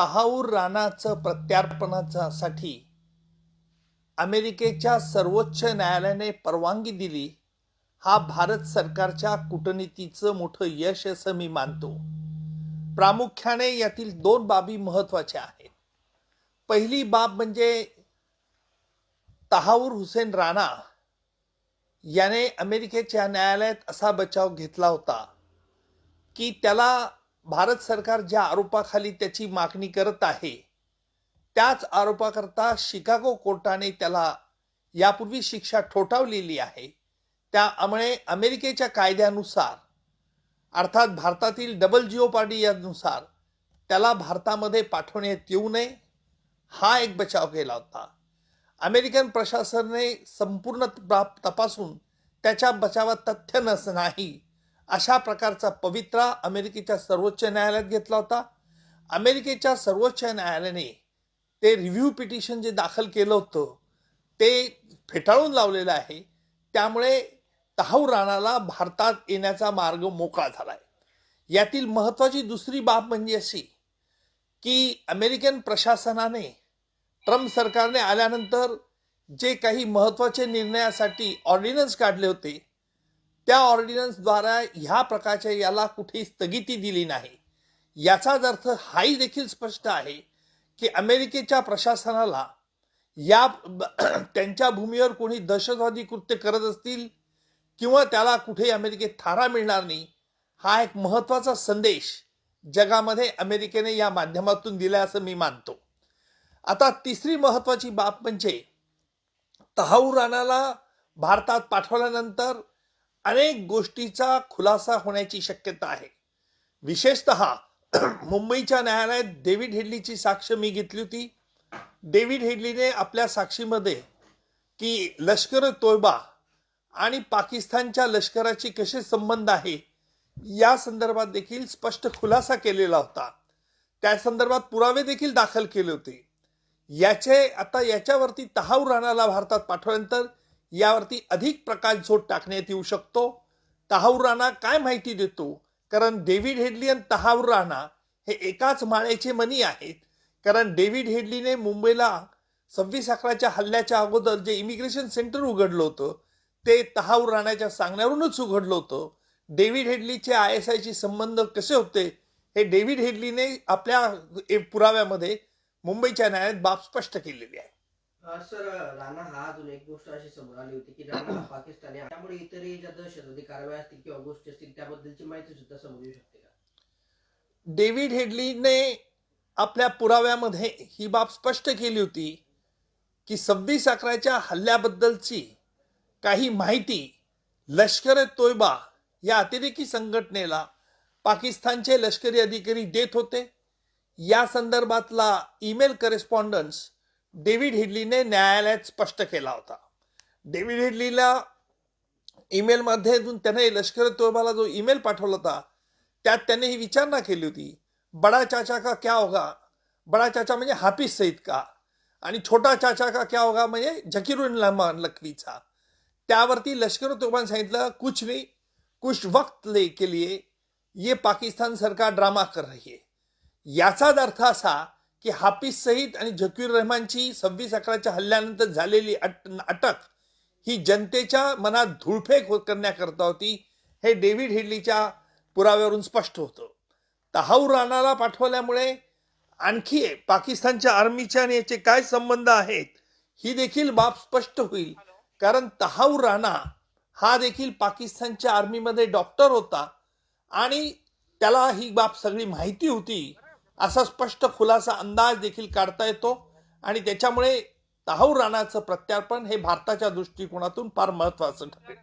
तहाऊर राणाचं प्रत्यार्पणासाठी अमेरिकेच्या सर्वोच्च न्यायालयाने परवानगी दिली. हा भारत सरकारच्या कूटनीतीचं मोठं यश असं मी मानतो. प्रामुख्याने यातील दोन बाबी महत्वाच्या आहेत. पहिली बाब म्हणजे तहाऊर हुसेन राणा याने अमेरिकेच्या न्यायालयात असा बचाव घेतला होता की त्याला भारत सरकार ज्या आरोपाखाली त्याची मागणी करत आहे त्याच आरोपाकरता शिकागो कोर्टाने त्याला यापूर्वी शिक्षा ठोठावलेली आहे. त्यामुळे अमेरिकेच्या कायद्यानुसार अर्थात भारतातील डबल जिओपार्डी यानुसार त्याला भारतामध्ये पाठवण्यात येऊ नये हा एक बचाव केला होता. अमेरिकन प्रशासनाने संपूर्ण तपासून त्याच्या बचावात तथ्य नाही अशा प्रकारचा पवित्रा अमेरिकेच्या सर्वोच्च न्यायालयात घेतला होता. अमेरिकेच्या सर्वोच्च न्यायालयाने ते रिव्ह्यू पिटिशन जे दाखल केलं होतं ते फेटाळून लावलेलं आहे. त्यामुळे तहाऊर राणाला भारतात येण्याचा मार्ग मोकळा झालाय. यातील महत्वाची दुसरी बाब म्हणजे अशी की अमेरिकन प्रशासनाने ट्रम्प सरकारने आल्यानंतर जे काही महत्वाचे निर्णयासाठी ऑर्डिनन्स काढले होते त्या ऑर्डिनन्सद्वारा ह्या प्रकारच्या याला कुठेही स्थगिती दिली नाही. याचाच अर्थ हाही देखील स्पष्ट आहे की अमेरिकेच्या प्रशासनाला या त्यांच्या भूमीवर कोणी दहशतवादी कृत्य करत असतील किंवा त्याला कुठेही अमेरिकेत थारा मिळणार नाही हा एक महत्वाचा संदेश जगामध्ये अमेरिकेने या माध्यमातून दिला असं मी मानतो. आता तिसरी महत्वाची बाब म्हणजे तहाऊर राणाला भारतात पाठवल्यानंतर अनेक गोष्टीचा खुलासा होण्याची शक्यता आहे. विशेषतः मुंबईच्या न्यायालयात डेव्हिड हेडलीची साक्ष मी घेतली होती. डेव्हिड हेडलीने आपल्या साक्षीमध्ये की लष्कर तोयबा आणि पाकिस्तानच्या लष्कराची कसे संबंध आहे या संदर्भात देखील स्पष्ट खुलासा केलेला होता. त्या संदर्भात पुरावे देखील दाखल केले होते. याच्यावरती तहाऊर राणाला भारतात पाठवल्यानंतर यावरती अधिक प्रकाशझोत टाकण्यात येऊ शकतो. तहाऊर राणा काय माहिती देतो, कारण डेव्हिड हेडली आणि तहाऊर राणा हे एकाच माळ्याचे मणी आहेत. कारण डेव्हिड हेडलीने मुंबईला 26/11च्या हल्ल्याच्या अगोदर जे इमिग्रेशन सेंटर उघडलं होतं ते तहाऊर राणाच्या सांगण्यावरूनच उघडलं होतं. डेव्हिड हेडलीचे ISIचे संबंध कसे होते हे डेव्हिड हेडलीने आपल्या पुराव्यामध्ये मुंबईच्या न्यायालयात बाब स्पष्ट केलेली आहे. सर, राणा हा अजून एक गोष्ट अशी समोर आली होती की राणा हा पाकिस्तानी आहे, त्यामुळे इतरही ज्या दहशतवादी कारवाया असतील किंवा गोष्टी असतील त्याबद्दलची माहिती सुद्धा समोर येऊ शकते का? डेव्हिड हेडलीने आपल्या पुराव्यामध्ये ही बाब स्पष्ट केली होती की 26/11च्या हल्ल्याबद्दलची काही माहिती लष्कर तोयबा या अतिरेकी संघटनेला पाकिस्तानचे लष्करी अधिकारी देत होते. या संदर्भातला ईमेल करेस्पॉन्डन्स डेव्हिड हेडलीने न्यायालयात स्पष्ट केला होता. डेव्हिड हेडलीला ईमेलमध्ये त्याने लष्कर तोयबाला जो ईमेल पाठवला होता त्यात त्याने ही विचारणा केली होती, बडा चाचा का क्या होगा. बडा चाचा म्हणजे हाफिज सईद का आणि छोटा चाचा का क्या होगा म्हणजे झकीरुल रहमान लखवीचा. त्यावरती लष्कर तोयबाने सांगितलं कुछ नहीं, कुछ वक्त के लिए ये पाकिस्तान सरकार ड्रामा कर रही है. याचाच अर्थ असा की हाफिज सईद आणि झकीर रहमानची 26/11च्या हल्ल्यानंतर झालेली अटक ही जनतेच्या मनात धुळफेक करण्याकरता होती. हे डेव्हिड हेडलीच्या पुराव्यावरून स्पष्ट होतं. तहाऊर राणाला पाठवल्यामुळे आणखी पाकिस्तानच्या आर्मीच्या आणि याचे काय संबंध आहेत ही देखील बाब स्पष्ट होईल. कारण तहाऊर राणा हा देखील पाकिस्तानच्या आर्मीमध्ये डॉक्टर होता आणि त्याला ही बाब सगळी माहिती होती असा स्पष्ट खुलासा अंदाज देखील काढता येतो. आणि त्याच्यामुळे तहाऊर राणाचं प्रत्यार्पण हे भारताच्या दृष्टिकोनातून फार महत्वाचं ठरेल.